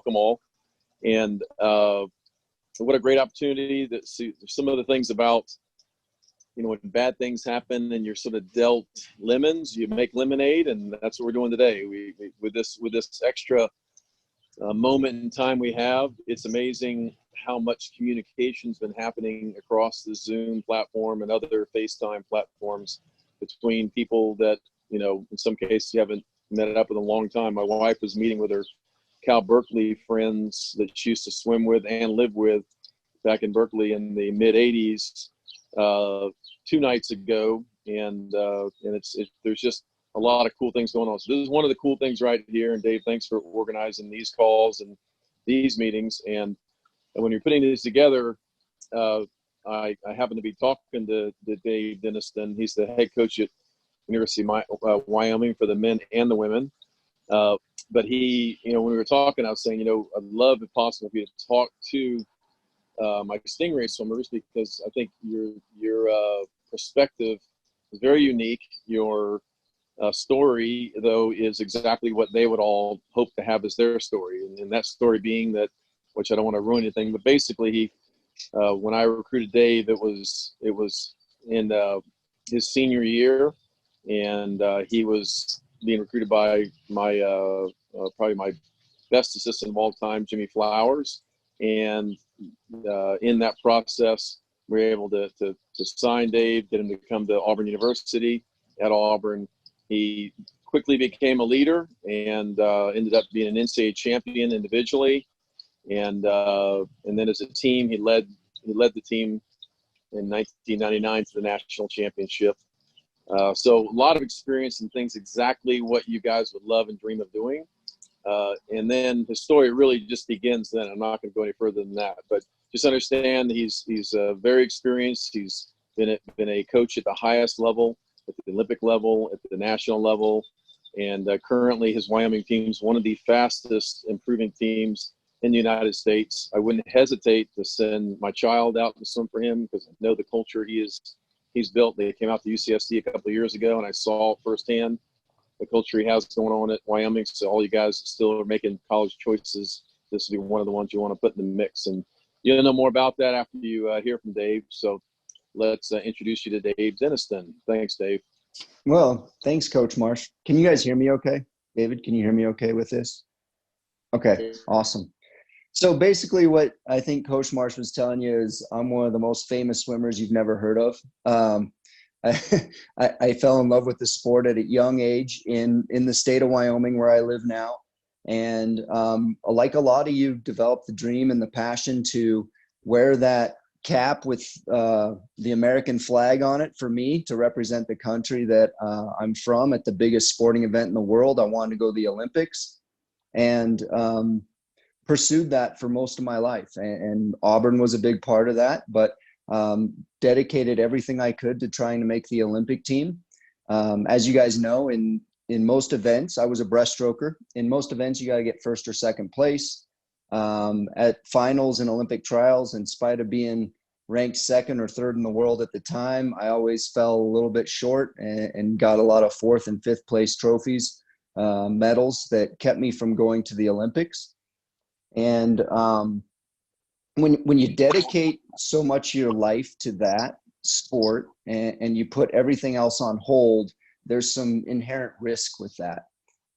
welcome all. And what a great opportunity. That some of the things about, when bad things happen and you're sort of dealt lemons, you make lemonade, and that's what we're doing today. We with this extra moment in time we have, it's amazing how much communication's been happening across the Zoom platform and other FaceTime platforms between people that, in some cases you haven't met up in a long time. My wife was meeting with her Cal Berkeley friends that she used to swim with and live with back in Berkeley in the mid 80s, 2 nights ago. And there's just a lot of cool things going on. So this is one of the cool things right here. And Dave, thanks for organizing these calls and these meetings. And when you're putting these together, I happen to be talking to Dave Denniston. He's the head coach at University of Wyoming for the men and the women. But he, when we were talking, I was saying, I'd love, if possible, for you to talk to my stingray swimmers, because I think your perspective is very unique. Your story, though, is exactly what they would all hope to have as their story. And that story being that, which I don't want to ruin anything, but basically when I recruited Dave, it was in his senior year, and he was being recruited by my probably my best assistant of all time, Jimmy Flowers. And in that process, we were able to sign Dave, get him to come to Auburn University. At Auburn, he quickly became a leader and ended up being an NCAA champion individually. And then as a team, he led the team in 1999 to the national championship. So a lot of experience and things exactly what you guys would love and dream of doing. And then his story really just begins then. I'm not going to go any further than that, but just understand he's very experienced. He's been a coach at the highest level, at the Olympic level, at the national level. And currently his Wyoming team is one of the fastest improving teams in the United States. I wouldn't hesitate to send my child out to swim for him, because I know the culture he's built. They came out to UCSD a couple of years ago, and I saw firsthand the culture he has going on at Wyoming. So all you guys still are making college choices, this will be one of the ones you want to put in the mix. And you'll know more about that after you hear from Dave. So let's introduce you to Dave Denniston. Thanks, Dave. Well, thanks, Coach Marsh. Can you guys hear me okay? David, can you hear me okay with this? Okay, awesome. So basically what I think Coach Marsh was telling you is I'm one of the most famous swimmers you've never heard of. I fell in love with the sport at a young age in the state of Wyoming, where I live now. And like a lot of you, developed the dream and the passion to wear that cap with the American flag on it for me, to represent the country that I'm from at the biggest sporting event in the world. I wanted to go to the Olympics, and pursued that for most of my life. And Auburn was a big part of that, but dedicated everything I could to trying to make the Olympic team. As you guys know, in most events, I was a breaststroker. In most events, you got to get first or second place. At finals and Olympic trials, in spite of being ranked second or third in the world at the time, I always fell a little bit short and got a lot of fourth and fifth place trophies, medals that kept me from going to the Olympics. And when you dedicate so much of your life to that sport and you put everything else on hold, there's some inherent risk with that.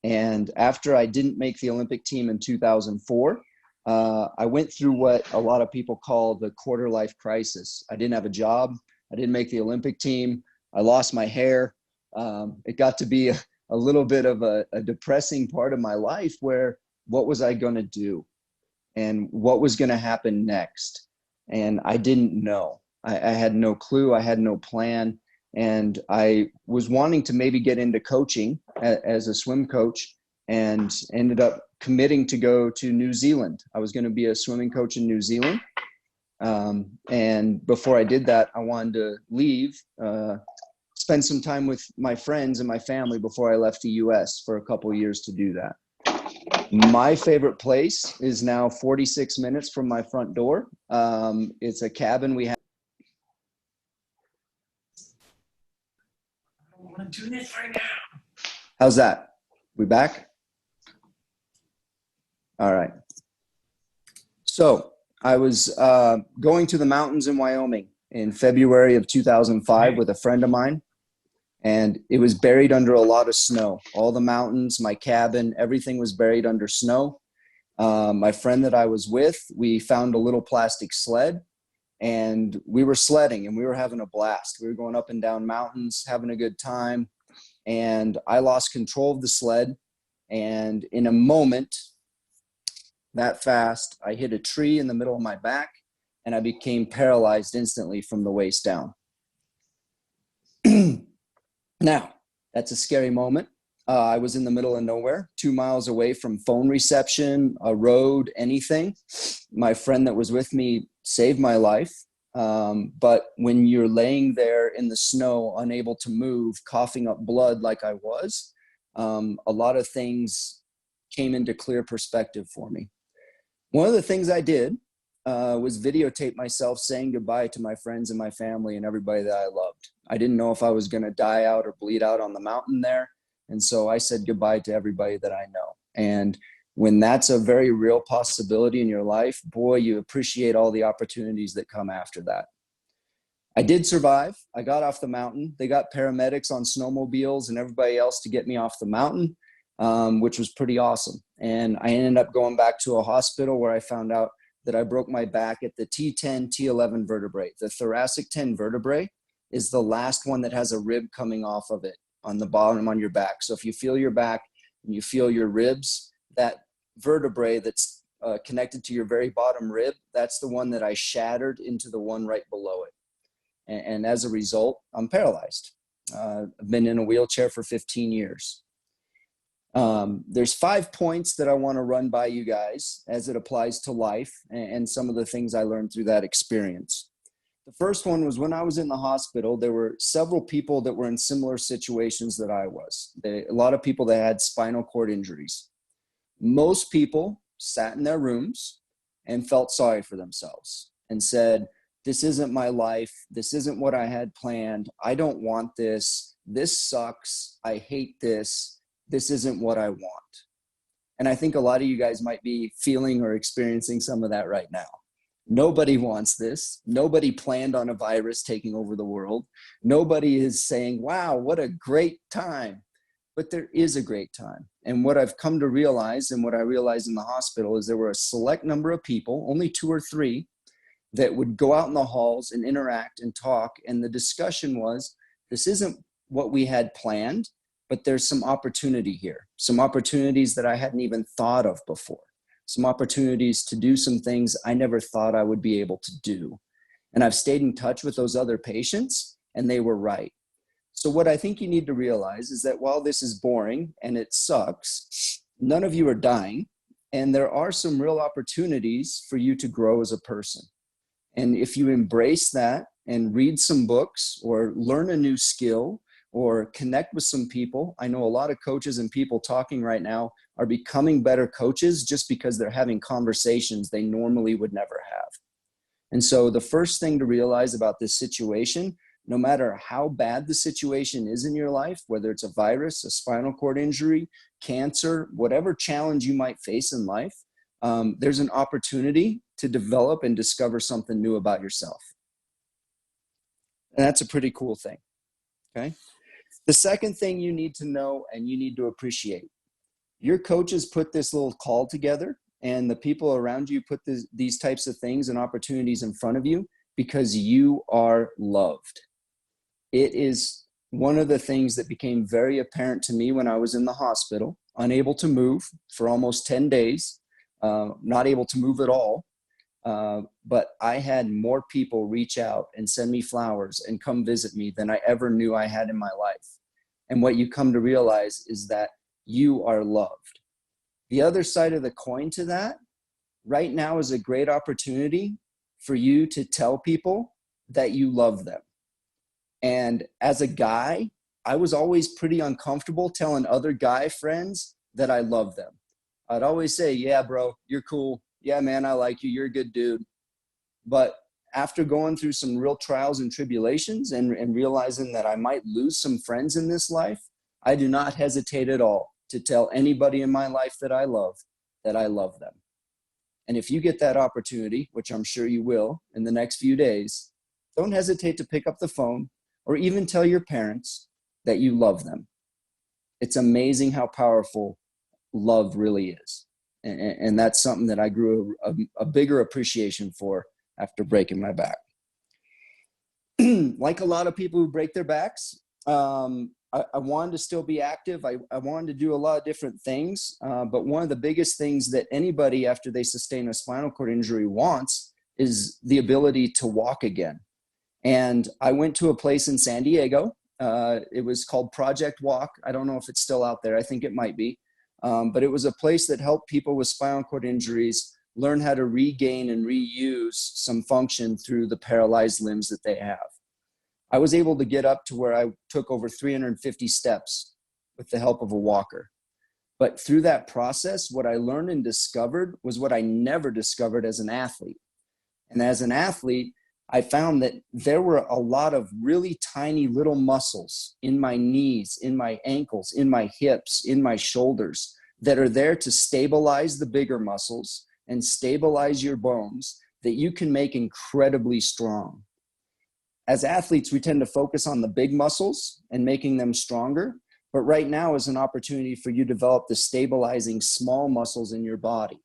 And after I didn't make the Olympic team in 2004, I went through what a lot of people call the quarter life crisis. I didn't have a job. I didn't make the Olympic team. I lost my hair. It got to be a little bit of a depressing part of my life, where what was I going to do? And what was going to happen next? And I didn't know. I had no clue. I had no plan. And I was wanting to maybe get into coaching as a swim coach, and ended up committing to go to New Zealand. I was going to be a swimming coach in New Zealand. And before I did that, I wanted to leave, spend some time with my friends and my family before I left the US for a couple of years to do that. My favorite place is now 46 minutes from my front door. It's a cabin we have. I don't want to do this right now. How's that? We back? All right. So I was going to the mountains in Wyoming in February of 2005 with a friend of mine, and it was buried under a lot of snow. All the mountains, my cabin, everything was buried under snow. My friend that I was with, we found a little plastic sled, and we were sledding, and we were having a blast. We were going up and down mountains, having a good time, and I lost control of the sled, and in a moment, that fast, I hit a tree in the middle of my back, and I became paralyzed instantly from the waist down. Now, that's a scary moment. I was in the middle of nowhere, 2 miles away from phone reception, a road, anything. My friend that was with me saved my life. But when you're laying there in the snow, unable to move, coughing up blood like I was, a lot of things came into clear perspective for me. One of the things I did was videotape myself saying goodbye to my friends and my family and everybody that I loved. I didn't know if I was going to die out or bleed out on the mountain there. And so I said goodbye to everybody that I know. And when that's a very real possibility in your life, boy, you appreciate all the opportunities that come after that. I did survive. I got off the mountain. They got paramedics on snowmobiles and everybody else to get me off the mountain, which was pretty awesome. And I ended up going back to a hospital where I found out that I broke my back at the T10, T11 vertebrae. The thoracic 10 vertebrae is the last one that has a rib coming off of it on the bottom on your back. So if you feel your back and you feel your ribs, that vertebrae that's connected to your very bottom rib, that's the one that I shattered into the one right below it. And as a result, I'm paralyzed. I've been in a wheelchair for 15 years. There's 5 points that I want to run by you guys as it applies to life and some of the things I learned through that experience. The first one was when I was in the hospital, there were several people that were in similar situations that I was. A lot of people that had spinal cord injuries. Most people sat in their rooms and felt sorry for themselves and said, this isn't my life. This isn't what I had planned. I don't want this. This sucks. I hate this. This isn't what I want. And I think a lot of you guys might be feeling or experiencing some of that right now. Nobody wants this. Nobody planned on a virus taking over the world. Nobody is saying, wow, what a great time. But there is a great time. And what I've come to realize and what I realized in the hospital is there were a select number of people, only 2 or 3, that would go out in the halls and interact and talk. And the discussion was, this isn't what we had planned, but there's some opportunity here, some opportunities that I hadn't even thought of before, some opportunities to do some things I never thought I would be able to do. And I've stayed in touch with those other patients, and they were right. So what I think you need to realize is that while this is boring and it sucks, none of you are dying, and there are some real opportunities for you to grow as a person. And if you embrace that and read some books or learn a new skill or connect with some people, I know a lot of coaches and people talking right now are becoming better coaches just because they're having conversations they normally would never have. And so the first thing to realize about this situation, no matter how bad the situation is in your life, whether it's a virus, a spinal cord injury, cancer, whatever challenge you might face in life, there's an opportunity to develop and discover something new about yourself. And that's a pretty cool thing, okay? The second thing you need to know and you need to appreciate, your coaches put this little call together and the people around you put these types of things and opportunities in front of you because you are loved. It is one of the things that became very apparent to me when I was in the hospital, unable to move for almost 10 days, not able to move at all. But I had more people reach out and send me flowers and come visit me than I ever knew I had in my life. And what you come to realize is that you are loved. The other side of the coin to that, right now is a great opportunity for you to tell people that you love them. And as a guy, I was always pretty uncomfortable telling other guy friends that I love them. I'd always say, yeah, bro, you're cool. Yeah, man, I like you. You're a good dude. But after going through some real trials and tribulations and realizing that I might lose some friends in this life, I do not hesitate at all to tell anybody in my life that I love them. And if you get that opportunity, which I'm sure you will in the next few days, don't hesitate to pick up the phone or even tell your parents that you love them. It's amazing how powerful love really is. And that's something that I grew a bigger appreciation for after breaking my back. Like a lot of people who break their backs, I wanted to still be active. I wanted to do a lot of different things. But one of the biggest things that anybody after they sustain a spinal cord injury wants is the ability to walk again. And I went to a place in San Diego. It was called Project Walk. I don't know if it's still out there. I think it might be. But it was a place that helped people with spinal cord injuries learn how to regain and reuse some function through the paralyzed limbs that they have. I was able to get up to where I took over 350 steps with the help of a walker. But through that process, what I learned and discovered was what I never discovered as an athlete. And as an athlete, I found that there were a lot of really tiny little muscles in my knees, in my ankles, in my hips, in my shoulders that are there to stabilize the bigger muscles and stabilize your bones that you can make incredibly strong. As athletes, we tend to focus on the big muscles and making them stronger. But right now is an opportunity for you to develop the stabilizing small muscles in your body.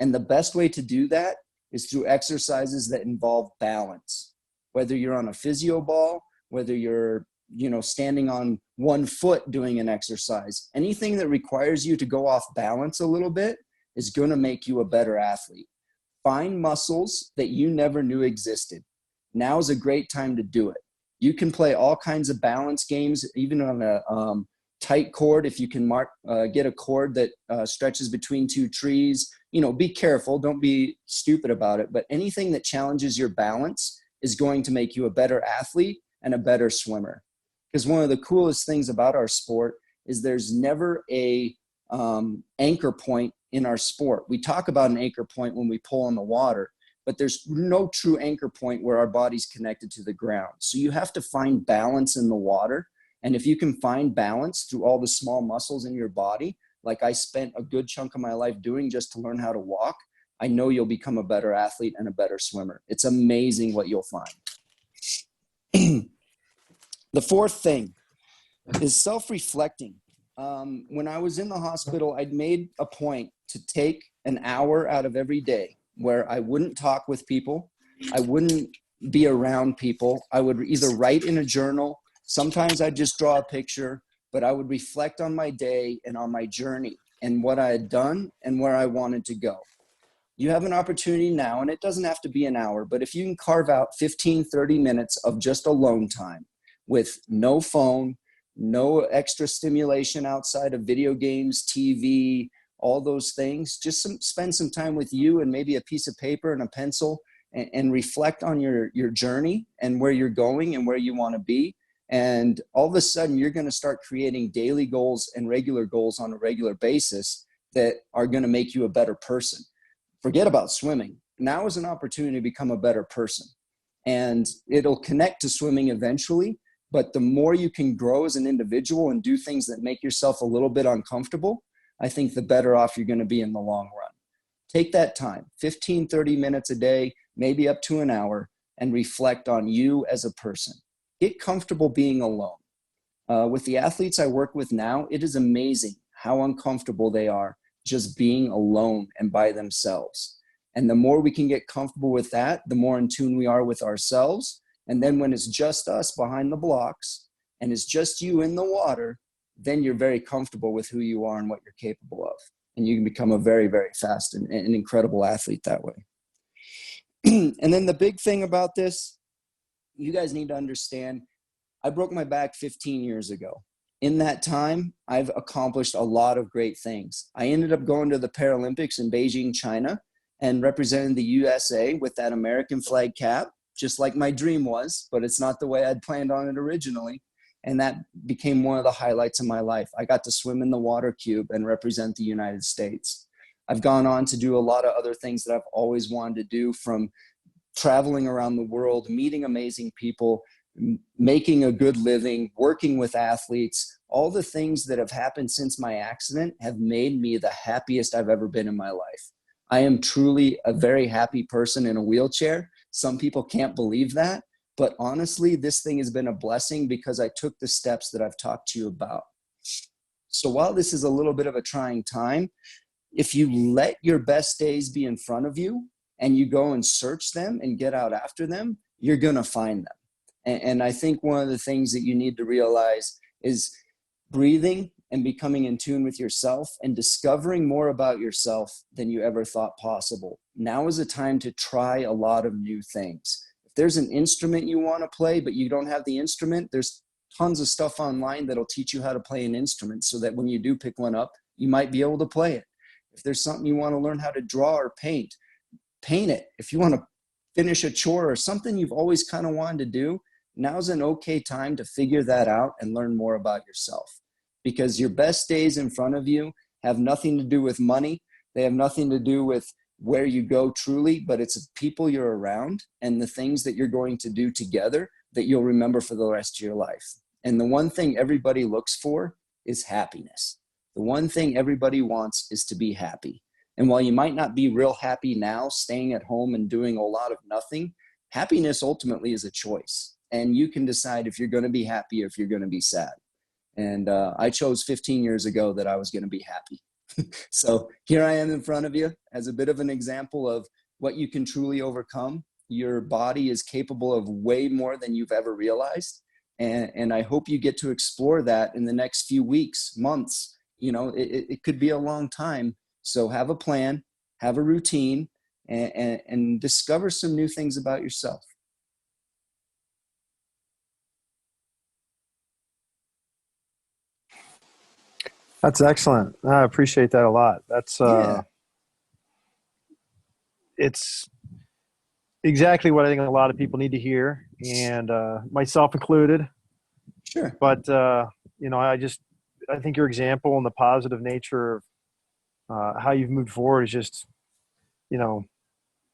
And the best way to do that is through exercises that involve balance. Whether you're on a physio ball, whether you're, standing on one foot doing an exercise, anything that requires you to go off balance a little bit is going to make you a better athlete. Find muscles that you never knew existed. Now is a great time to do it. You can play all kinds of balance games, even on a tight cord. If you can get a cord that stretches between two trees, be careful. Don't be stupid about it. But anything that challenges your balance is going to make you a better athlete and a better swimmer. Because one of the coolest things about our sport is there's never a anchor point in our sport. We talk about an anchor point when we pull on the water, but there's no true anchor point where our body's connected to the ground. So you have to find balance in the water. And if you can find balance through all the small muscles in your body, like I spent a good chunk of my life doing just to learn how to walk, I know you'll become a better athlete and a better swimmer. It's amazing what you'll find. The fourth thing is self-reflecting. When I was in the hospital, I'd made a point to take an hour out of every day where I wouldn't talk with people. I wouldn't be around people. I would either write in a journal. Sometimes I'd just draw a picture, but I would reflect on my day and on my journey and what I had done and where I wanted to go. You have an opportunity now, and it doesn't have to be an hour, but if you can carve out 15, 30 minutes of just alone time with no phone, no extra stimulation outside of video games, TV, all those things, just spend some time with you and maybe a piece of paper and a pencil and reflect on your journey and where you're going and where you want to be. And all of a sudden, you're going to start creating daily goals and regular goals on a regular basis that are going to make you a better person. Forget about swimming. Now is an opportunity to become a better person. And it'll connect to swimming eventually. But the more you can grow as an individual and do things that make yourself a little bit uncomfortable, I think the better off you're going to be in the long run. Take that time, 15, 30 minutes a day, maybe up to an hour, and reflect on you as a person. Get comfortable being alone. With the athletes I work with now, it is amazing how uncomfortable they are just being alone and by themselves. And the more we can get comfortable with that, the more in tune we are with ourselves. And then when it's just us behind the blocks and it's just you in the water, then you're very comfortable with who you are and what you're capable of. And you can become a very, very fast and incredible athlete that way. And then the big thing about this, you guys need to understand, I broke my back 15 years ago. In that time, I've accomplished a lot of great things. I ended up going to the Paralympics in Beijing, China, and representing the USA with that American flag cap, just like my dream was, but it's not the way I'd planned on it originally. And that became one of the highlights of my life. I got to swim in the water cube and represent the United States. I've gone on to do a lot of other things that I've always wanted to do, from traveling around the world, meeting amazing people, making a good living, working with athletes. All the things that have happened since my accident have made me the happiest I've ever been in my life. I am truly a very happy person in a wheelchair. Some people can't believe that, but honestly, this thing has been a blessing because I took the steps that I've talked to you about. So while this is a little bit of a trying time, if you let your best days be in front of you and you go and search them and get out after them, you're going to find them. And I think one of the things that you need to realize is breathing and becoming in tune with yourself and discovering more about yourself than you ever thought possible. Now is a time to try a lot of new things. If there's an instrument you want to play, but you don't have the instrument, there's tons of stuff online that'll teach you how to play an instrument so that when you do pick one up, you might be able to play it. If there's something you want to learn how to draw or paint, paint it. If you want to finish a chore or something you've always kind of wanted to do, now's an okay time to figure that out and learn more about yourself. Because your best days in front of you have nothing to do with money. They have nothing to do with where you go truly, but it's the people you're around and the things that you're going to do together that you'll remember for the rest of your life. And the one thing everybody looks for is happiness. The one thing everybody wants is to be happy. And while you might not be real happy now, staying at home and doing a lot of nothing, happiness ultimately is a choice. And you can decide if you're going to be happy or if you're going to be sad. And I chose 15 years ago that I was going to be happy. So here I am in front of you as a bit of an example of what you can truly overcome. Your body is capable of way more than you've ever realized. And I hope you get to explore that in the next few weeks, months. You know, it could be a long time. So have a plan, have a routine, and discover some new things about yourself. That's excellent. I appreciate that a lot. That's Yeah, it's exactly what I think a lot of people need to hear, and myself included. sure. But you know, I think your example and the positive nature of how you've moved forward is just, you know,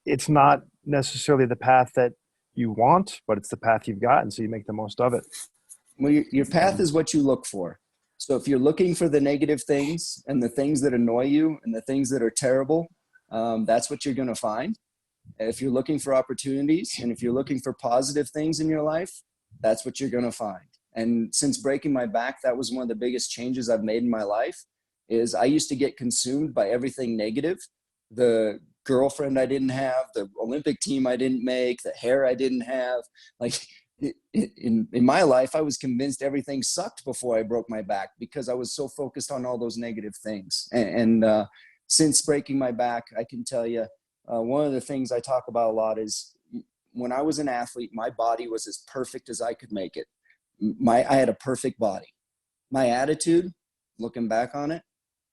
it's not necessarily the path that you want, but it's the path you've got, and so you make the most of it. Well, your path is what you look for. So if you're looking for the negative things and the things that annoy you and the things that are terrible, that's what you're going to find. If you're looking for opportunities and if you're looking for positive things in your life, that's what you're going to find. And since breaking my back, that was one of the biggest changes I've made in my life. Is I used to get consumed by everything negative. The girlfriend I didn't have, the Olympic team I didn't make, the hair I didn't have. Like in my life, I was convinced everything sucked before I broke my back because I was so focused on all those negative things. And since breaking my back, I can tell you, one of the things I talk about a lot is when I was an athlete, my body was as perfect as I could make it. I had a perfect body. My attitude, looking back on it,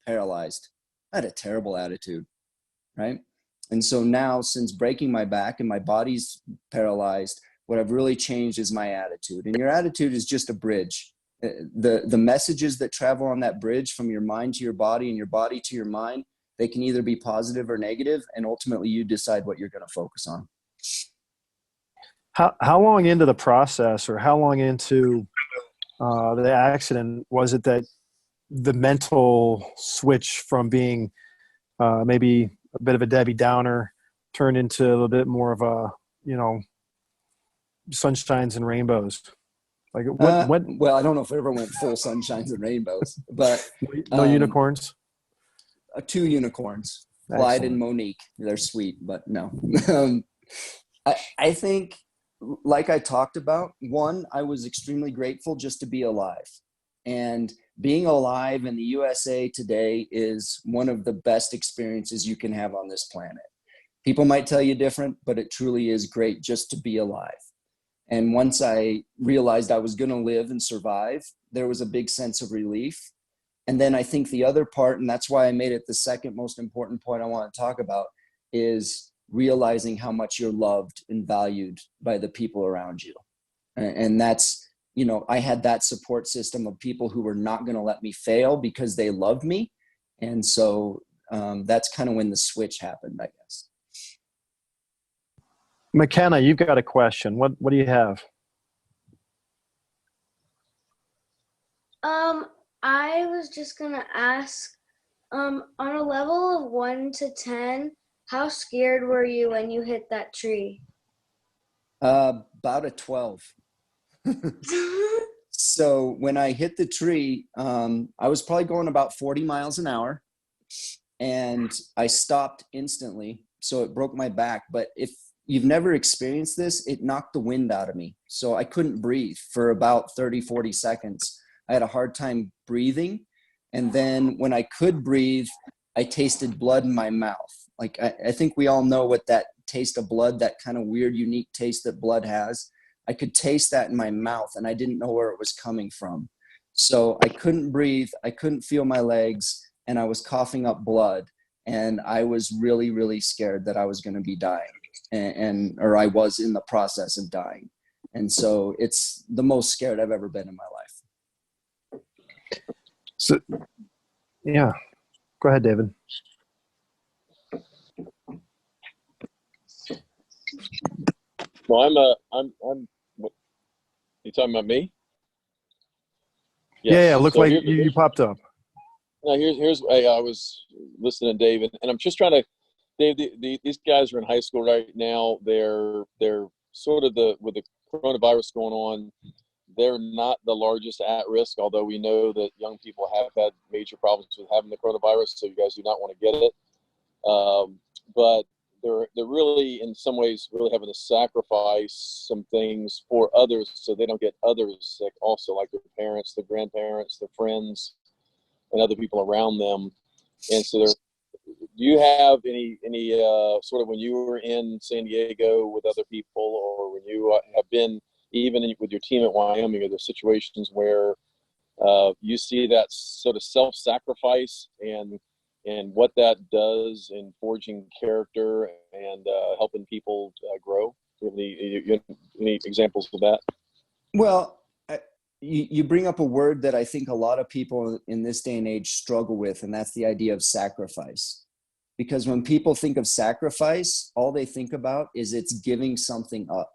paralyzed. I had a terrible attitude, right? And so now, since breaking my back and my body's paralyzed, what I've really changed is my attitude. And your attitude is just a bridge. The messages that travel on that bridge from your mind to your body and your body to your mind, they can either be positive or negative, and ultimately you decide what you're going to focus on. How long into the process, or how long into the accident was it that the mental switch from being maybe a bit of a Debbie Downer turned into a little bit more of a, you know, sunshines and rainbows? Like what? Well, I don't know if it ever went full sunshines and rainbows, but No unicorns. 2 unicorns, Clyde and Excellent. Monique. They're sweet, but no. I think, like I talked about, one, I was extremely grateful just to be alive. And being alive in the USA today is one of the best experiences you can have on this planet. People might tell you different, but it truly is great just to be alive. And once I realized I was going to live and survive, there was a big sense of relief. And then I think the other part, and that's why I made it the second most important point I want to talk about, is realizing how much you're loved and valued by the people around you. And that's, you know, I had that support system of people who were not going to let me fail because they loved me. And so that's kind of when the switch happened, I guess. McKenna, you've got a question. What do you have? I was just gonna ask, on a level of 1 to 10, How scared were you when you hit that tree? About a 12. So when I hit the tree, I was probably going about 40 miles an hour, and I stopped instantly. So it broke my back. But if you've never experienced this, it knocked the wind out of me. So I couldn't breathe for about 30, 40 seconds. I had a hard time breathing. And then when I could breathe, I tasted blood in my mouth. Like I think we all know what that taste of blood, that kind of weird, unique taste that blood has. I could taste that in my mouth, and I didn't know where it was coming from. So I couldn't breathe. I couldn't feel my legs, and I was coughing up blood. And I was really, really scared that I was going to be dying, or I was in the process of dying. And so it's the most scared I've ever been in my life. So, yeah, go ahead, David. Well, I'm what, you talking about me? Yes. Yeah, it looked so like you popped up. No, here's I was listening to Dave, and I'm just trying to, Dave, these guys are in high school right now. They're sort of with the coronavirus going on, they're not the largest at risk, although we know that young people have had major problems with having the coronavirus, so you guys do not want to get it. But they're really, in some ways, really having to sacrifice some things for others so they don't get others sick also, like their parents, their grandparents, their friends, and other people around them. And so do you have any sort of, when you were in San Diego with other people, or when you have been even with your team at Wyoming, are there situations where you see that sort of self-sacrifice and what that does in forging character and helping people grow? Do you have any examples of that? Well, you bring up a word that I think a lot of people in this day and age struggle with, and that's the idea of sacrifice. Because when people think of sacrifice, all they think about is it's giving something up.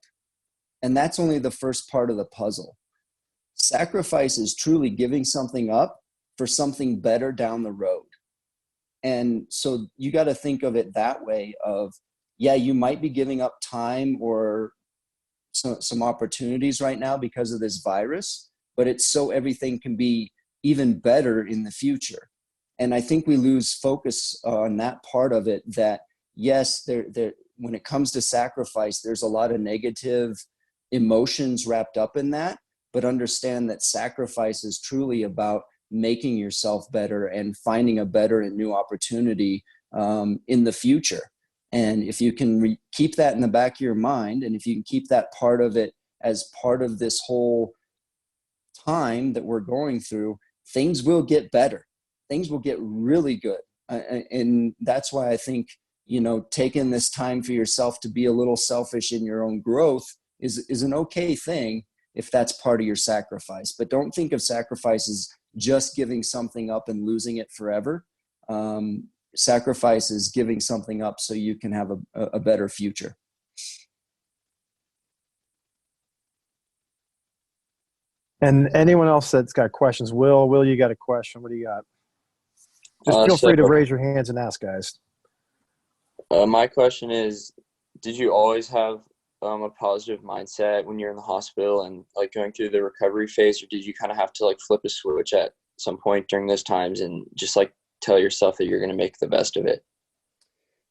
And that's only the first part of the puzzle. Sacrifice is truly giving something up for something better down the road. And so you got to think of it that way of, yeah, you might be giving up time or some opportunities right now because of this virus, but it's so everything can be even better in the future. And I think we lose focus on that part of it, that yes, there when it comes to sacrifice, there's a lot of negative emotions wrapped up in that, but understand that sacrifice is truly about making yourself better and finding a better and new opportunity in the future. And if you can keep that in the back of your mind, and if you can keep that part of it as part of this whole time that we're going through, things will get better. Things will get really good. And that's why I think, taking this time for yourself to be a little selfish in your own growth is an okay thing if that's part of your sacrifice. But don't think of sacrifice as just giving something up and losing it forever. Sacrifice is giving something up so you can have a better future. And anyone else that's got questions, Will, you got a question? What do you got? Just feel free to raise your hands and ask, guys. My question is, did you always have a positive mindset when you're in the hospital and like going through the recovery phase, or did you kind of have to like flip a switch at some point during those times and just like tell yourself that you're going to make the best of it?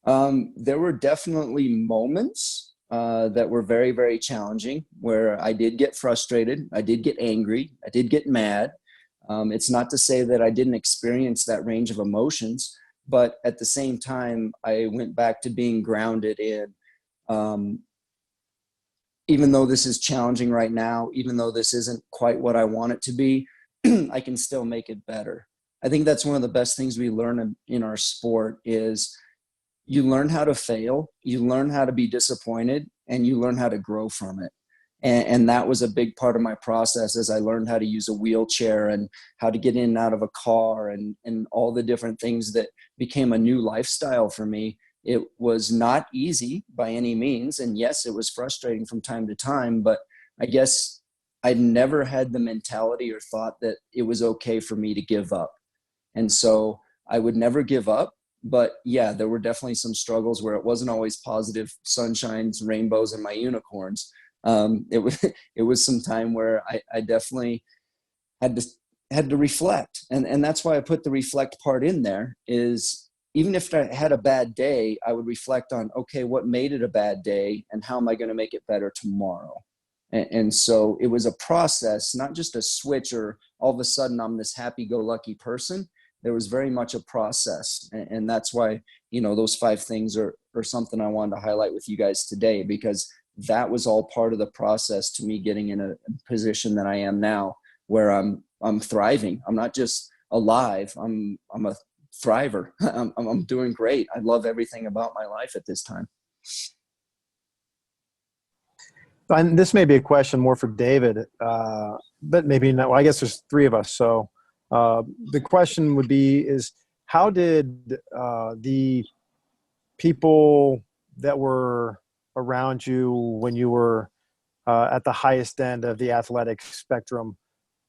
There were definitely moments that were very, very challenging where I did get frustrated. I did get angry. I did get mad. It's not to say that I didn't experience that range of emotions, but at the same time, I went back to being grounded in, even though this is challenging right now, even though this isn't quite what I want it to be, I can still make it better. I think that's one of the best things we learn in our sport is you learn how to fail, you learn how to be disappointed, and you learn how to grow from it. And that was a big part of my process as I learned how to use a wheelchair and how to get in and out of a car and all the different things that became a new lifestyle for me. It was not easy by any means. And yes, it was frustrating from time to time, but I guess I'd never had the mentality or thought that it was okay for me to give up. And so I would never give up, but yeah, there were definitely some struggles where it wasn't always positive sunshines, rainbows, and my unicorns. It was it was some time where I definitely had to reflect, and that's why I put the reflect part in there. Is even if I had a bad day, I would reflect on, okay, what made it a bad day, and how am I going to make it better tomorrow? And so it was a process, not just a switch or all of a sudden I'm this happy-go-lucky person. There was very much a process, and that's why, you know, those 5 things are something I wanted to highlight with you guys today, because that was all part of the process to me getting in a position that I am now, where I'm thriving. I'm not just alive. I'm a thriver. I'm doing great. I love everything about my life at this time. And this may be a question more for David, but maybe not. Well, I guess there's 3 of us. So the question would be, is how did the people that were around you when you were at the highest end of the athletic spectrum,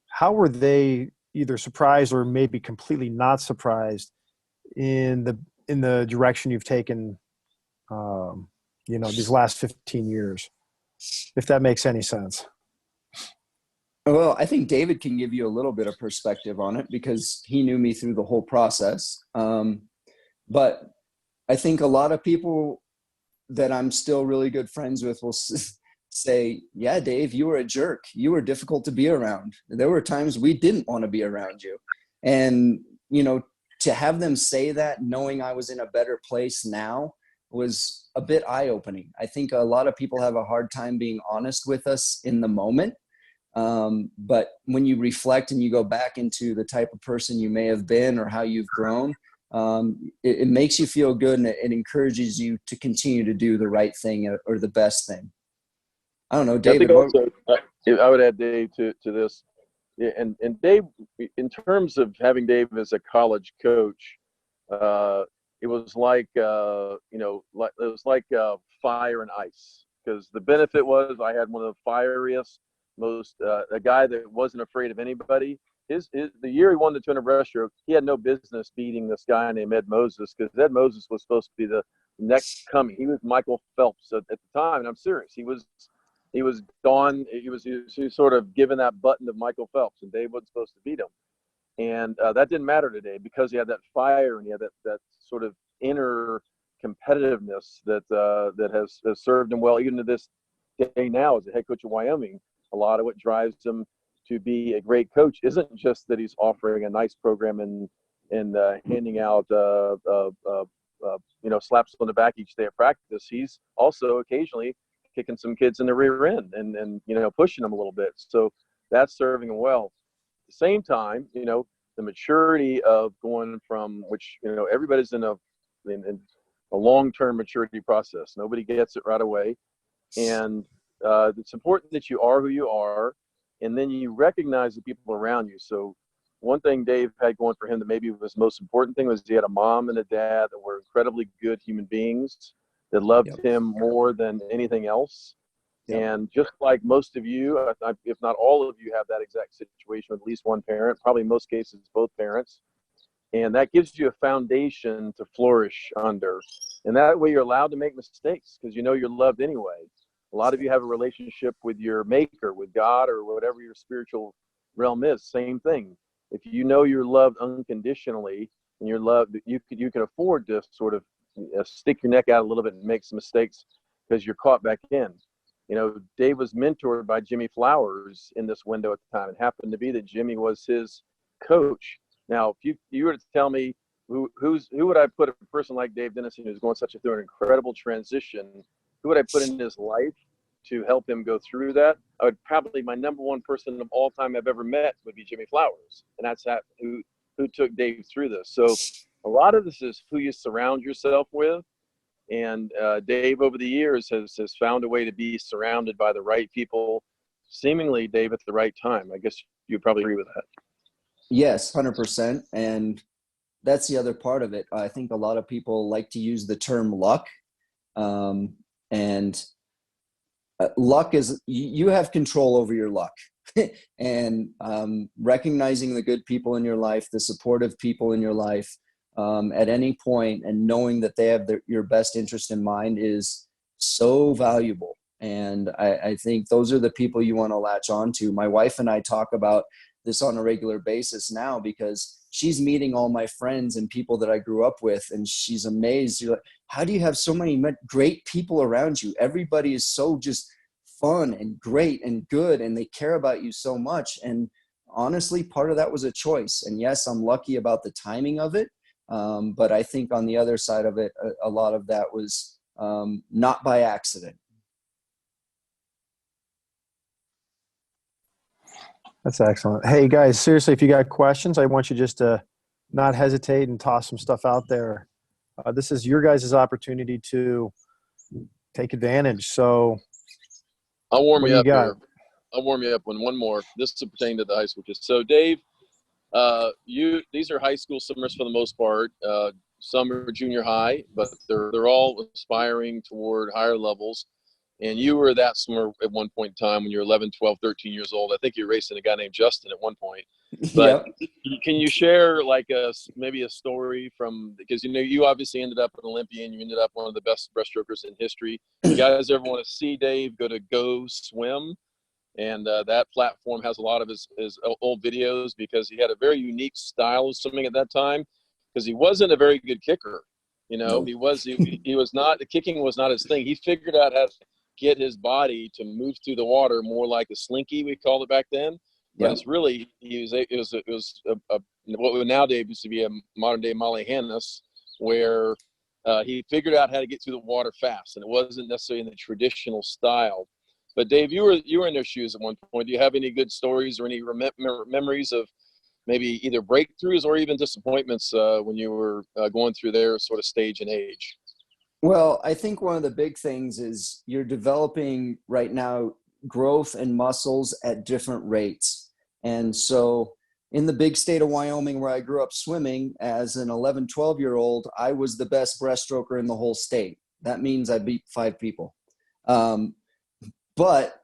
how were they either surprised or maybe completely not surprised in the direction you've taken, these last 15 years, if that makes any sense? Well, I think David can give you a little bit of perspective on it because he knew me through the whole process. But I think a lot of people that I'm still really good friends with will say, yeah, Dave, you were a jerk. You were difficult to be around. There were times we didn't want to be around you. And, you know, to have them say that, knowing I was in a better place now, was a bit eye-opening. I think a lot of people have a hard time being honest with us in the moment. But when you reflect and you go back into the type of person you may have been or how you've grown, it makes you feel good, and it encourages you to continue to do the right thing or the best thing. I don't know, David. I think also, I would add Dave to this. Yeah, and Dave, in terms of having Dave as a college coach, it was like fire and ice, because the benefit was I had one of the fieriest, most a guy that wasn't afraid of anybody. The year he won the 200 breaststroke, he had no business beating this guy named Ed Moses, because Ed Moses was supposed to be the next coming. He was Michael Phelps at the time, and I'm serious. He was gone. He was sort of given that button to Michael Phelps, and Dave wasn't supposed to beat him. And that didn't matter today, because he had that fire and he had that sort of inner competitiveness that has served him well even to this day now as a head coach of Wyoming. A lot of what drives him to be a great coach isn't just that he's offering a nice program and handing out slaps on the back each day of practice. He's also occasionally kicking some kids in the rear end and pushing them a little bit. So that's serving him well. At the same time, the maturity of going from, which everybody's in a long-term maturity process. Nobody gets it right away, and it's important that you are who you are, and then you recognize the people around you. So one thing Dave had going for him that maybe was the most important thing was he had a mom and a dad that were incredibly good human beings that loved him more than anything else. Yep. And just like most of you, if not all of you, have that exact situation with at least one parent, probably in most cases both parents. And that gives you a foundation to flourish under. And that way you're allowed to make mistakes because you're loved anyway. A lot of you have a relationship with your maker, with God, or whatever your spiritual realm is. Same thing. If you're loved unconditionally and you're loved, you can afford to sort of stick your neck out a little bit and make some mistakes because you're caught back in. Dave was mentored by Jimmy Flowers in this window at the time. It happened to be that Jimmy was his coach. Now, if you were to tell me who would I put a person like Dave Denniston, who's going through an incredible transition, who would I put in his life to help him go through that? I would probably, my number one person of all time I've ever met would be Jimmy Flowers, and that's who took Dave through this. So a lot of this is who you surround yourself with. And Dave, over the years, has found a way to be surrounded by the right people, seemingly, Dave, at the right time. I guess you probably agree with that. Yes, 100%. And that's the other part of it. I think a lot of people like to use the term luck. And luck is, you have control over your luck. And recognizing the good people in your life, the supportive people in your life, at any point, and knowing that they have your best interest in mind is so valuable. And I think those are the people you want to latch on to. My wife and I talk about this on a regular basis now, because she's meeting all my friends and people that I grew up with, and she's amazed. You're like, how do you have so many great people around you? Everybody is so just fun and great and good, and they care about you so much. And honestly, part of that was a choice. And yes, I'm lucky about the timing of it. But I think on the other side of it, a lot of that was not by accident. That's excellent. Hey guys, seriously, if you got questions, I want you just to not hesitate and toss some stuff out there. This is your guys' opportunity to take advantage. So I'll warm what you do you up got? here. I'll warm you up with one more. This is pertaining to the high school kids. So Dave, these are high school swimmers for the most part. Some are junior high, but they're all aspiring toward higher levels. And you were that swimmer at one point in time when you were 11, 12, 13 years old. I think you were racing a guy named Justin at one point. But Yep. can you share like maybe a story from, because you obviously ended up an Olympian, you ended up one of the best breaststrokers in history. You guys ever want to see Dave, go to Go Swim, and that platform has a lot of his old videos, because he had a very unique style of swimming at that time, because he wasn't a very good kicker. Nope. He was not, the kicking was not his thing. He figured out how to get his body to move through the water more like a slinky, we called it back then. But Yep. it's really, it was what would nowadays used to be a modern day Molly Hannes, where he figured out how to get through the water fast, and it wasn't necessarily in the traditional style. But Dave, you were in their shoes at one point. Do you have any good stories or any memories of maybe either breakthroughs or even disappointments when you were going through their sort of stage and age? Well, I think one of the big things is you're developing right now growth and muscles at different rates. And so in the big state of Wyoming, where I grew up swimming as an 11, 12-year-old, I was the best breaststroker in the whole state. That means I beat 5 people. But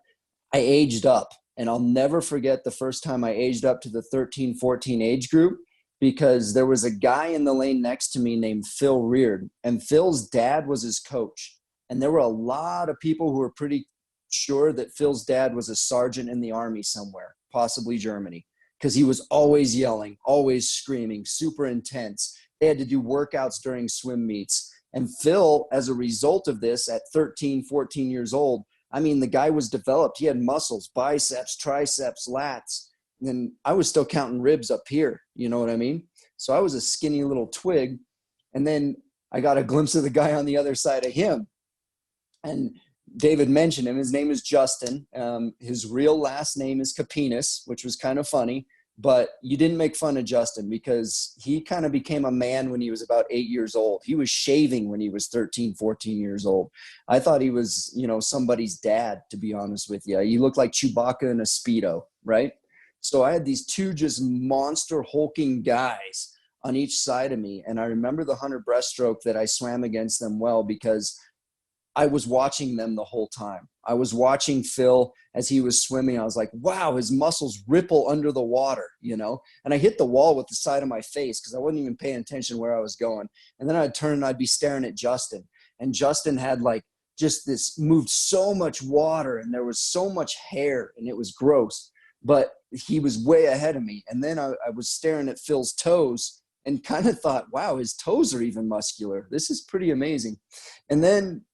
I aged up, and I'll never forget the first time I aged up to the 13, 14 age group, because there was a guy in the lane next to me named Phil Reard, and Phil's dad was his coach. And there were a lot of people who were pretty sure that Phil's dad was a sergeant in the army somewhere, possibly Germany, because he was always yelling, always screaming, super intense. They had to do workouts during swim meets. And Phil, as a result of this, at 13, 14 years old, I mean, the guy was developed. He had muscles, biceps, triceps, lats. And I was still counting ribs up here. You know what I mean? So I was a skinny little twig. And then I got a glimpse of the guy on the other side of him. And David mentioned him. His name is Justin. His real last name is Capinas, which was kind of funny. But you didn't make fun of Justin, because he kind of became a man when he was about 8 years old. He was shaving when he was 13, 14 years old. I thought he was, somebody's dad, to be honest with you. He looked like Chewbacca in a Speedo, right? So I had these two just monster hulking guys on each side of me. And I remember the 100 breaststroke that I swam against them well, because I was watching them the whole time. I was watching Phil as he was swimming. I was like, wow, his muscles ripple under the water, And I hit the wall with the side of my face, because I wasn't even paying attention where I was going. And then I'd turn and I'd be staring at Justin. And Justin had just this, moved so much water, and there was so much hair, and it was gross. But he was way ahead of me. And then I was staring at Phil's toes and kind of thought, wow, his toes are even muscular. This is pretty amazing. And then,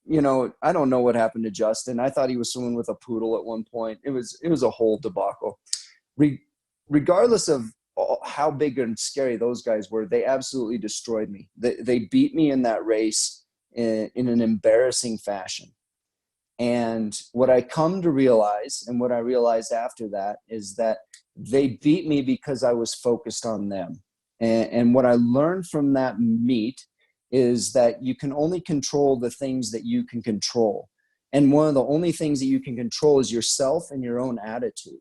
I don't know what happened to Justin. I thought he was swimming with a poodle at one point. It was a whole debacle. Regardless of how big and scary those guys were, they absolutely destroyed me. They beat me in that race in an embarrassing fashion. And what I come to realize, and what I realized after that, is that they beat me because I was focused on them. And what I learned from that meet is that you can only control the things that you can control. And one of the only things that you can control is yourself and your own attitude.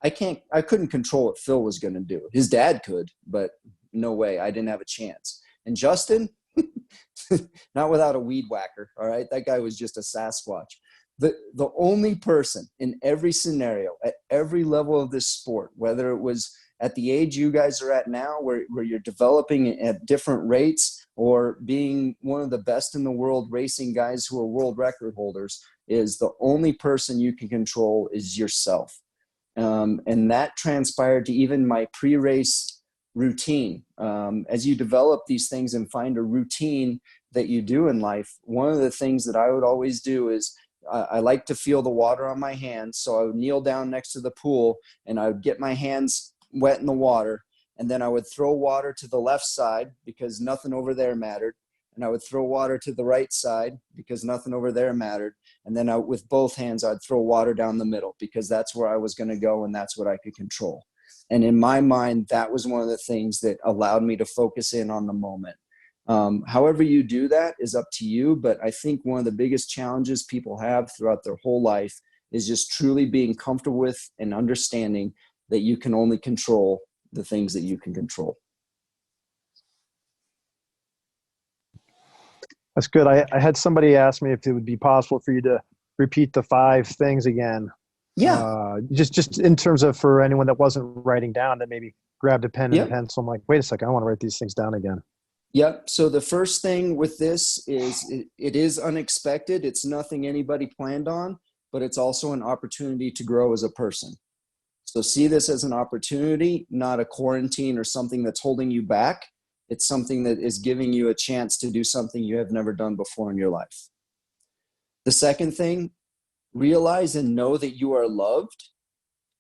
I couldn't control what Phil was going to do. His dad could, but no way. I didn't have a chance. And Justin, not without a weed whacker. All right. That guy was just a Sasquatch. The only person in every scenario, at every level of this sport, whether it was at the age you guys are at now, where you're developing at different rates, or being one of the best in the world racing guys who are world record holders, is the only person you can control is yourself. And that transpired to even my pre-race routine. As you develop these things and find a routine that you do in life, one of the things that I would always do is I like to feel the water on my hands. So I would kneel down next to the pool and I would get my hands wet in the water. And then I would throw water to the left side because nothing over there mattered. And I would throw water to the right side because nothing over there mattered. And then with both hands, I'd throw water down the middle because that's where I was going to go and that's what I could control. And in my mind, that was one of the things that allowed me to focus in on the moment. However you do that is up to you. But I think one of the biggest challenges people have throughout their whole life is just truly being comfortable with and understanding that you can only control the things that you can control. That's good. I had somebody ask me if it would be possible for you to repeat the 5 things again. Yeah. Just in terms of, for anyone that wasn't writing down, that maybe grabbed a pen and Yep. a pencil. I'm like, wait a second, I want to write these things down again. Yep. So the first thing with this is it is unexpected. It's nothing anybody planned on, but it's also an opportunity to grow as a person. So see this as an opportunity, not a quarantine or something that's holding you back. It's something that is giving you a chance to do something you have never done before in your life. The second thing, realize and know that you are loved.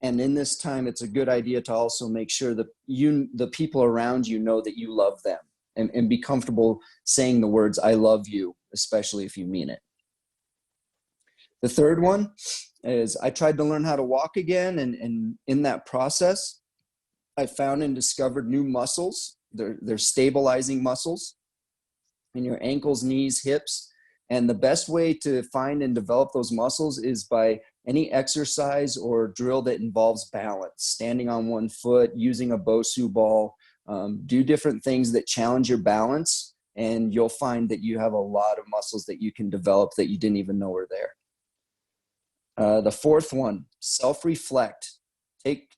And in this time, it's a good idea to also make sure that the people around you know that you love them, and be comfortable saying the words, I love you, especially if you mean it. The third one is I tried to learn how to walk again. And in that process, I found and discovered new muscles. They're stabilizing muscles in your ankles, knees, hips. And the best way to find and develop those muscles is by any exercise or drill that involves balance, standing on one foot, using a Bosu ball, do different things that challenge your balance. And you'll find that you have a lot of muscles that you can develop that you didn't even know were there. The fourth one, self-reflect. Take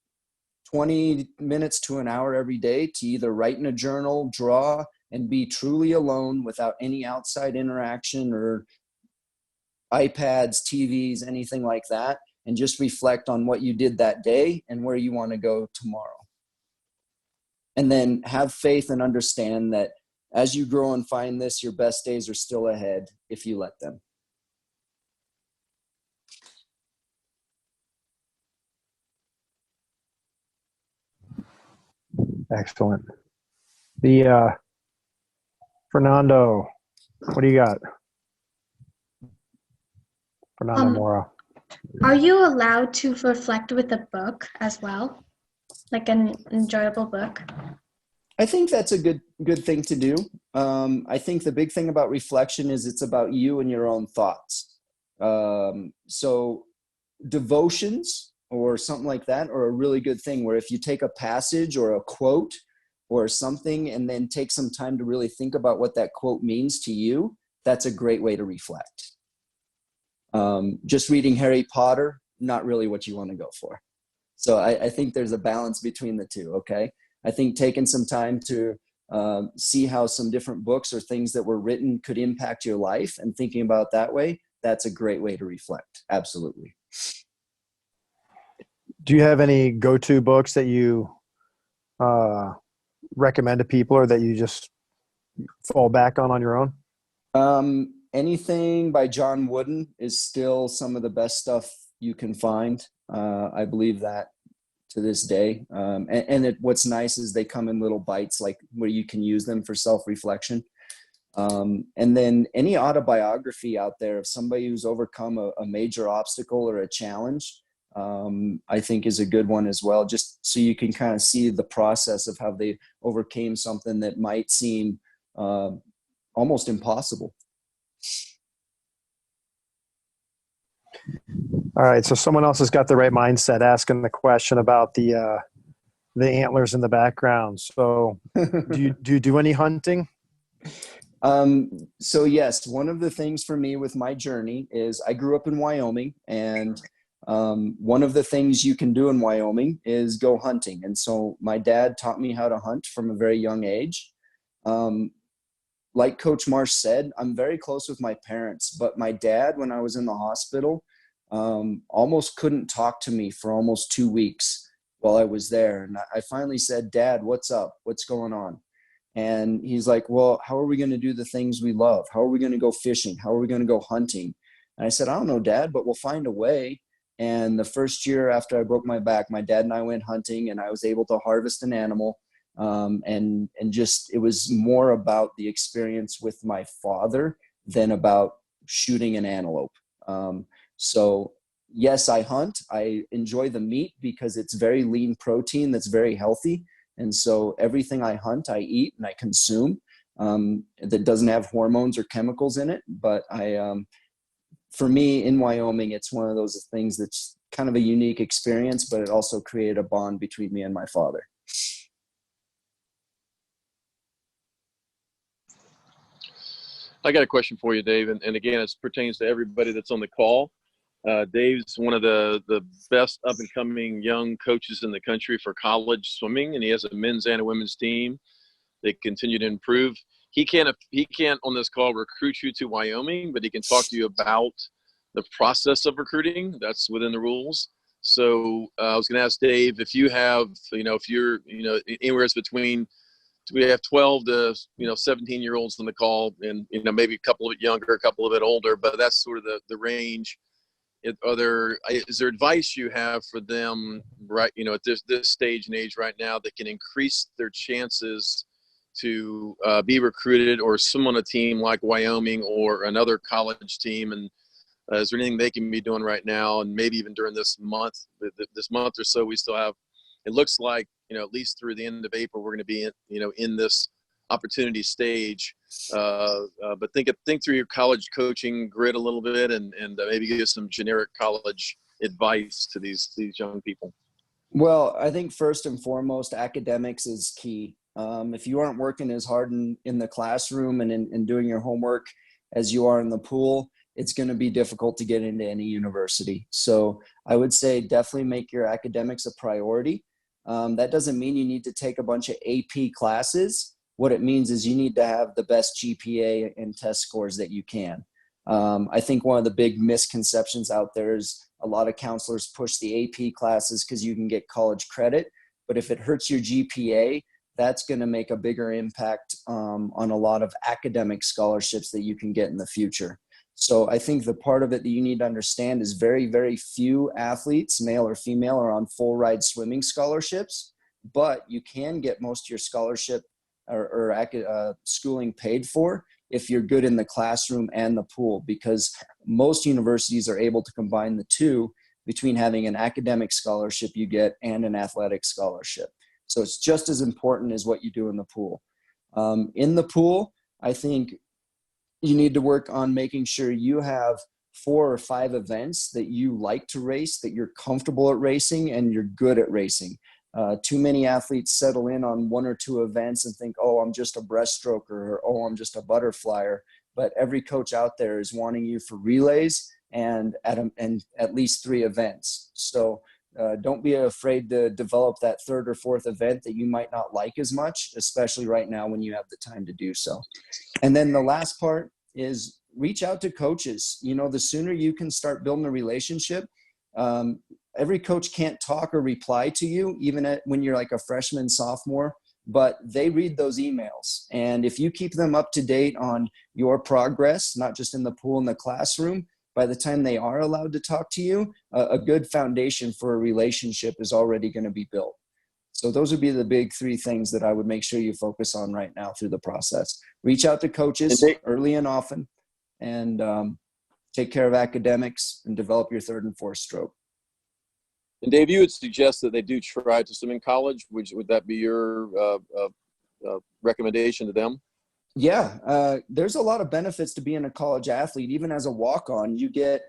20 minutes to an hour every day to either write in a journal, draw, and be truly alone without any outside interaction or iPads, TVs, anything like that, and just reflect on what you did that day and where you want to go tomorrow. And then have faith and understand that as you grow and find this, your best days are still ahead if you let them. Excellent. The Fernando, what do you got? Fernando Mora. Are you allowed to reflect with a book as well? Like an enjoyable book? I think that's a good thing to do. I think the big thing about reflection is it's about you and your own thoughts. So devotions or something like that are a really good thing, where if you take a passage or a quote or something and then take some time to really think about what that quote means to you, that's a great way to reflect. Just reading Harry Potter, not really what you want to go for. So I think there's a balance between the two, okay? I think taking some time to see how some different books or things that were written could impact your life and thinking about it that way, that's a great way to reflect. Absolutely. Do you have any go-to books that you recommend to people, or that you just fall back on your own? Anything by John Wooden is still some of the best stuff you can find. I believe that to this day. What's nice is they come in little bites, like where you can use them for self-reflection. And then any autobiography out there of somebody who's overcome a major obstacle or a challenge, I think is a good one as well, just so you can kind of see the process of how they overcame something that might seem almost impossible. All right, so someone else has got the right mindset asking the question about the antlers in the background. So do you do any hunting? So yes, one of the things for me with my journey is I grew up in Wyoming, and One of the things you can do in Wyoming is go hunting. And so my dad taught me how to hunt from a very young age. Like Coach Marsh said, I'm very close with my parents, but my dad, when I was in the hospital, almost couldn't talk to me for almost 2 weeks while I was there. And I finally said, Dad, what's up? What's going on? And he's like, well, how are we going to do the things we love? How are we going to go fishing? How are we going to go hunting? And I said, I don't know, Dad, but we'll find a way. And the first year after I broke my back, my dad and I went hunting, and I was able to harvest an animal. And just, it was more about the experience with my father than about shooting an antelope. So yes, I hunt. I enjoy the meat because it's very lean protein that's very healthy. And so everything I hunt, I eat and I consume, that doesn't have hormones or chemicals in it. But for me in Wyoming, it's one of those things that's kind of a unique experience, but it also created a bond between me and my father. I got a question for you, Dave, and again, it pertains to everybody that's on the call. Dave's one of the best up-and-coming young coaches in the country for college swimming, and he has a men's and a women's team. They continue to improve. He can't on this call recruit you to Wyoming, but he can talk to you about the process of recruiting. That's within the rules. So I was going to ask Dave, if you have, if you're, anywhere between, we have 12 to 17-year-olds on the call, and maybe a couple of it younger, a couple of it older, but that's sort of the range. Is there advice you have for them right at this stage and age right now that can increase their chances to be recruited or swim on a team like Wyoming or another college team? And is there anything they can be doing right now, and maybe even during this month or so? We still have, it looks like, at least through the end of April, we're going to be in this opportunity stage. But think through your college coaching grid a little bit, and maybe give some generic college advice to these young people. Well, I think first and foremost, academics is key. If you aren't working as hard in the classroom and in doing your homework as you are in the pool, it's going to be difficult to get into any university. So I would say definitely make your academics a priority. That doesn't mean you need to take a bunch of AP classes. What it means is you need to have the best GPA and test scores that you can. I think one of the big misconceptions out there is a lot of counselors push the AP classes because you can get college credit. But if it hurts your GPA, that's going to make a bigger impact on a lot of academic scholarships that you can get in the future. So I think the part of it that you need to understand is very, very few athletes, male or female, are on full ride swimming scholarships, but you can get most of your scholarship or schooling paid for if you're good in the classroom and the pool, because most universities are able to combine the two between having an academic scholarship you get and an athletic scholarship. So it's just as important as what you do in the pool. In the pool, I think you need to work on making sure you have 4 or 5 events that you like to race, that you're comfortable at racing and you're good at racing. Too many athletes settle in on 1 or 2 events and think, oh, I'm just a breaststroker, or oh, I'm just a butterflyer. But every coach out there is wanting you for relays and at least 3 events. So don't be afraid to develop that 3rd or 4th event that you might not like as much, especially right now when you have the time to do so. And then the last part is reach out to coaches. The sooner you can start building a relationship, every coach can't talk or reply to you, even when you're like a freshman, sophomore, but they read those emails. And if you keep them up to date on your progress, not just in the pool, in the classroom, by the time they are allowed to talk to you, a good foundation for a relationship is already going to be built. So those would be the big 3 things that I would make sure you focus on right now through the process. Reach out to coaches early and often, and take care of academics and develop your 3rd and 4th stroke. And Dave, you would suggest that they do try to swim in college. Would that be your recommendation to them? Yeah, there's a lot of benefits to being a college athlete. Even as a walk-on, you get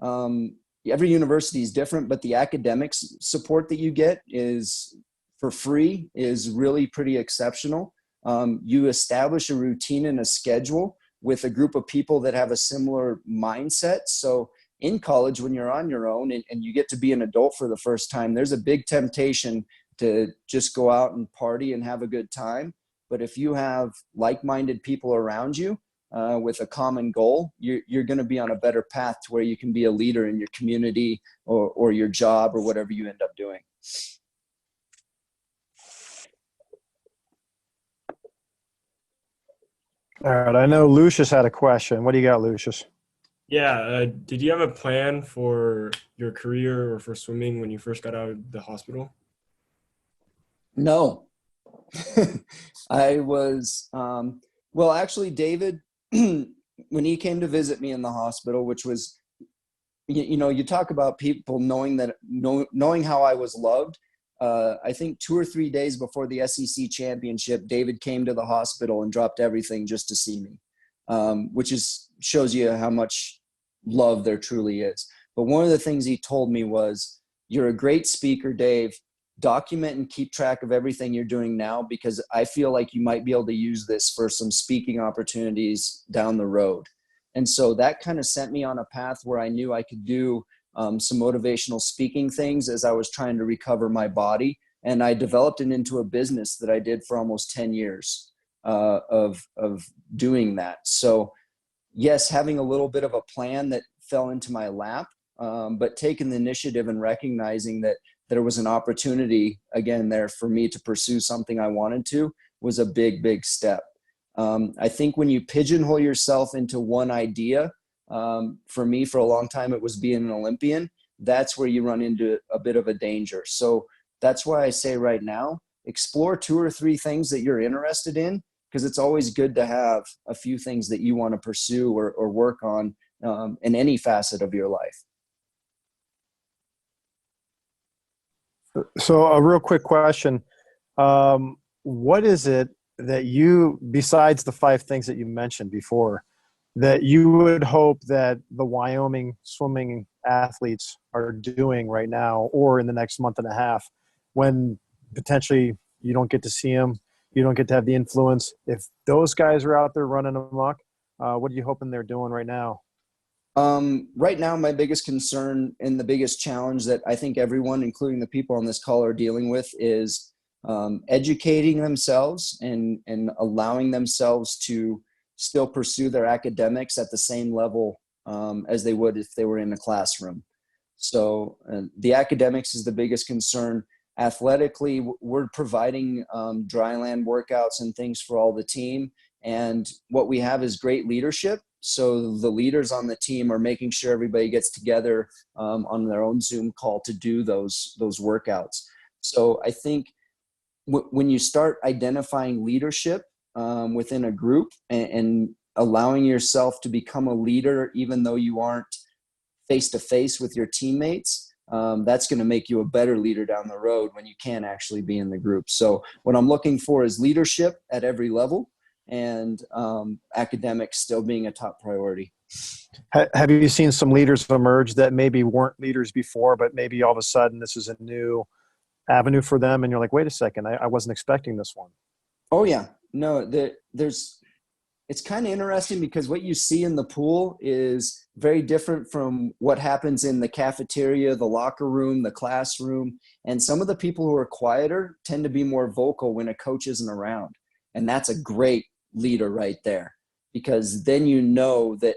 every university is different, but the academics support that you get is for free, is really pretty exceptional. You establish a routine and a schedule with a group of people that have a similar mindset. So in college, when you're on your own and you get to be an adult for the first time, there's a big temptation to just go out and party and have a good time. But if you have like-minded people around you with a common goal, you're going to be on a better path to where you can be a leader in your community or your job or whatever you end up doing. All right. I know Lucius had a question. What do you got, Lucius? Yeah, did you have a plan for your career or for swimming when you first got out of the hospital? No. I was, well, actually, David, when he came to visit me in the hospital, which was, you talk about people knowing how I was loved. I think 2 or 3 days before the SEC championship, David came to the hospital and dropped everything just to see me, which shows you how much love there truly is. But one of the things he told me was, "You're a great speaker, Dave. Document and keep track of everything you're doing now, because I feel like you might be able to use this for some speaking opportunities down the road." And so that kind of sent me on a path where I knew I could do some motivational speaking things as I was trying to recover my body. And I developed it into a business that I did for almost 10 years of doing that. So yes, having a little bit of a plan that fell into my lap, but taking the initiative and recognizing that there was an opportunity again there for me to pursue something I wanted to was a big, big step. I think when you pigeonhole yourself into one idea, for me, for a long time, it was being an Olympian. That's where you run into a bit of a danger. So that's why I say right now, explore 2 or 3 things that you're interested in, because it's always good to have a few things that you want to pursue or work on in any facet of your life. So a real quick question. What is it that you, besides the 5 things that you mentioned before, that you would hope that the Wyoming swimming athletes are doing right now or in the next month and a half, when potentially you don't get to see them, you don't get to have the influence? If those guys are out there running amok, what are you hoping they're doing right now? Right now, my biggest concern and the biggest challenge that I think everyone, including the people on this call, are dealing with is educating themselves and allowing themselves to still pursue their academics at the same level as they would if they were in a classroom. So the academics is the biggest concern. Athletically, we're providing dryland workouts and things for all the team. And what we have is great leadership. So the leaders on the team are making sure everybody gets together on their own Zoom call to do those workouts. So I think when you start identifying leadership within a group and allowing yourself to become a leader, even though you aren't face-to-face with your teammates, that's going to make you a better leader down the road when you can actually be in the group. So what I'm looking for is leadership at every level, and academics still being a top priority. Have you seen some leaders emerge that maybe weren't leaders before, but maybe all of a sudden this is a new avenue for them, and you're like, wait a second, I wasn't expecting this one? Oh yeah, no, it's kind of interesting because what you see in the pool is very different from what happens in the cafeteria, the locker room, the classroom. And some of the people who are quieter tend to be more vocal when a coach isn't around. And that's a great leader right there, because then you know that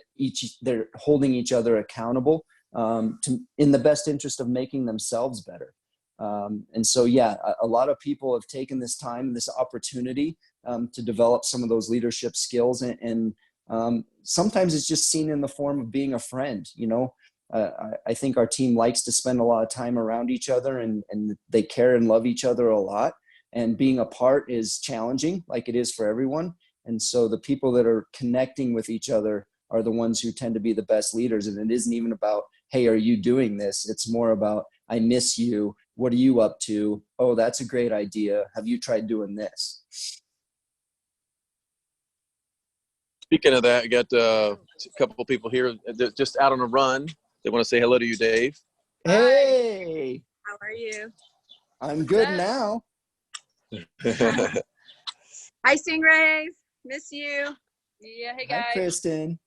they're holding each other accountable in the best interest of making themselves better. And so, yeah, a lot of people have taken this time, this opportunity to develop some of those leadership skills. And sometimes it's just seen in the form of being a friend. I think our team likes to spend a lot of time around each other, and they care and love each other a lot. And being apart is challenging, like it is for everyone. And so the people that are connecting with each other are the ones who tend to be the best leaders. And it isn't even about, hey, are you doing this? It's more about, I miss you. What are you up to? Oh, that's a great idea. Have you tried doing this? Speaking of that, I got a couple of people here just out on a run. They want to say hello to you, Dave. Hey. How are you? I'm good now. Hi, Stingrays. Miss you. Yeah, hey, guys. Hi, Kristen.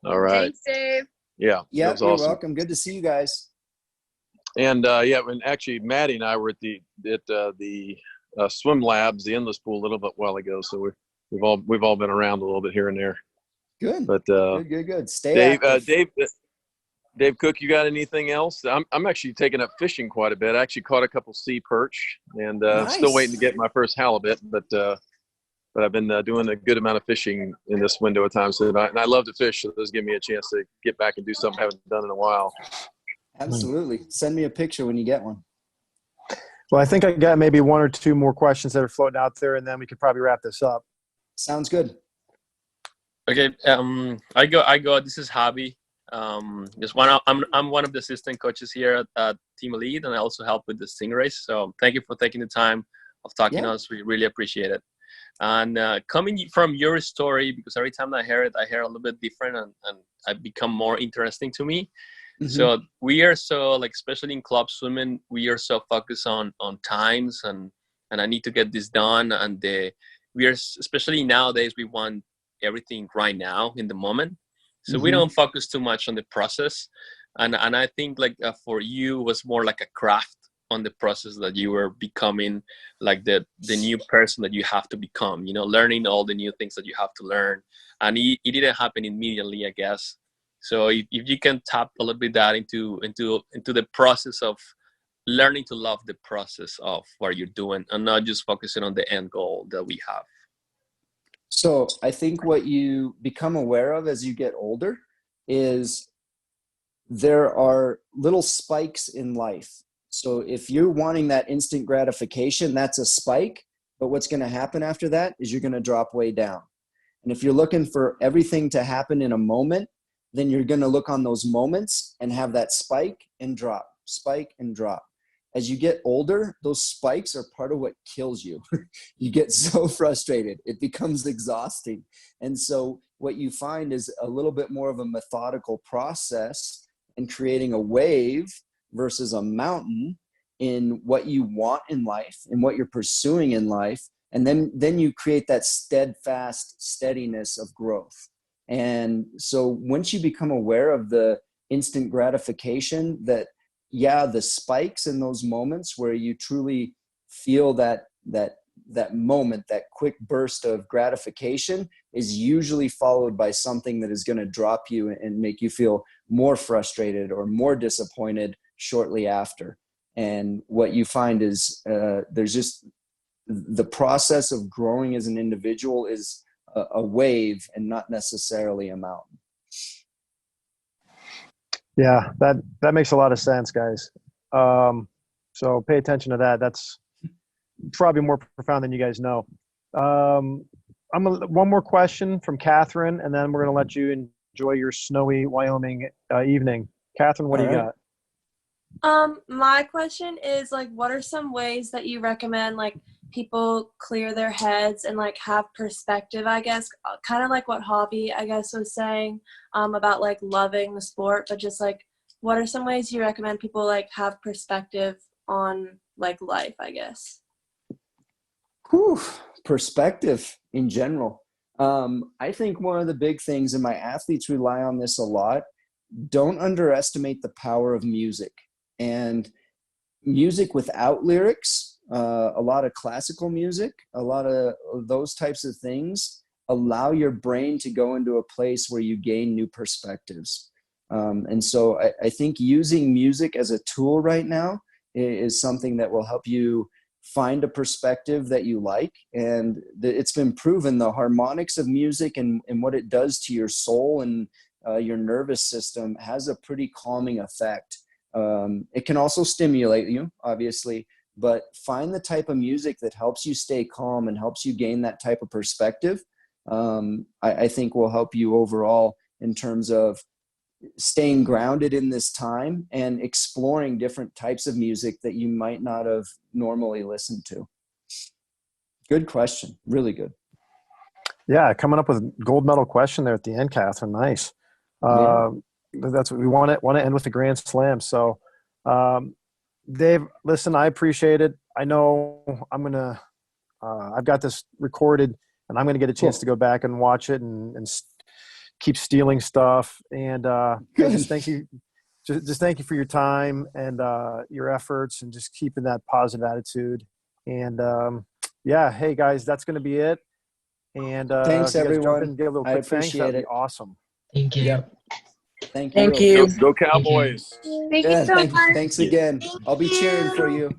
All right. Thanks, Dave. Yeah. Yeah, That was you're awesome. welcome. Good to see you guys. And and actually, Maddie and I were at the swim labs, the endless pool, a little bit while ago. So we've all been around a little bit here and there. Good. But Good. Stay Dave, active. Dave Cook, you got anything else? I'm actually taking up fishing quite a bit. I actually caught a couple sea perch, and still waiting to get my first halibut. But I've been doing a good amount of fishing in this window of time. So and I love to fish, so this gives me a chance to get back and do something I haven't done in a while. Absolutely. Send me a picture when you get one. Well, I think I got maybe one or two more questions that are floating out there, and then we could probably wrap this up. Sounds good. Okay. I go. This is Javi. I'm one of the assistant coaches here at Team Elite, and I also help with the Stingrays. So thank you for taking the time of talking to us. We really appreciate it. And coming from your story, because every time I hear it, I hear a little bit different, and it become more interesting to me. Mm-hmm. So we are so, like, especially in club swimming, we are so focused on times and I need to get this done. And we are, especially nowadays, we want everything right now in the moment. So we don't focus too much on the process. And I think, like, for you, was more like a craft on the process that you were becoming, like the new person that you have to become, learning all the new things that you have to learn. And it didn't happen immediately, I guess. So if you can tap a little bit that into the process of learning to love the process of what you're doing and not just focusing on the end goal that we have. So I think what you become aware of as you get older is there are little spikes in life. So if you're wanting that instant gratification, that's a spike. But what's going to happen after that is you're going to drop way down. And if you're looking for everything to happen in a moment, then you're going to look on those moments and have that spike and drop, spike and drop. As you get older, those spikes are part of what kills you. You get so frustrated. It becomes exhausting. And so what you find is a little bit more of a methodical process in creating a wave versus a mountain in what you want in life and what you're pursuing in life. And then you create that steadfast steadiness of growth. And so once you become aware of the instant gratification, that, yeah, the spikes in those moments where you truly feel that moment, that quick burst of gratification is usually followed by something that is going to drop you and make you feel more frustrated or more disappointed shortly after. And what you find is there's just the process of growing as an individual is a wave and not necessarily a mountain. Yeah, that makes a lot of sense, guys. So pay attention to that. That's probably more profound than you guys know. One more question from Catherine, and then we're going to let you enjoy your snowy Wyoming evening. Catherine, what do you got? My question is, like, what are some ways that you recommend, like, people clear their heads and, like, have perspective, I guess, kind of like what Javi, I guess, was saying about, like, loving the sport, but just, like, what are some ways you recommend people, like, have perspective on, like, life, I guess? Perspective in general. I think one of the big things, and my athletes rely on this a lot, don't underestimate the power of music. And music without lyrics, a lot of classical music, a lot of those types of things allow your brain to go into a place where you gain new perspectives. And so I think using music as a tool right now is something that will help you find a perspective that you like. And it's been proven the harmonics of music and what it does to your soul and your nervous system has a pretty calming effect. It can also stimulate you, obviously, but find the type of music that helps you stay calm and helps you gain that type of perspective. I think will help you overall in terms of staying grounded in this time and exploring different types of music that you might not have normally listened to. Good question. Really good. Yeah, coming up with a gold medal question there at the end, Catherine. Nice. That's what we want to end with a grand slam. So, Dave, listen, I appreciate it. I know I've got this recorded and I'm going to get a chance to go back and watch it and keep stealing stuff. And just thank you. Just thank you for your time and your efforts and just keeping that positive attitude. And yeah, hey guys, that's going to be it. And thanks if you guys jump everyone. in and give a little I quick thanks, appreciate that'd be it. awesome. Thank you. Yep. Thank Thank you. you. Go Cowboys. Thank you Yeah, so much. thanks again. I'll be cheering for you.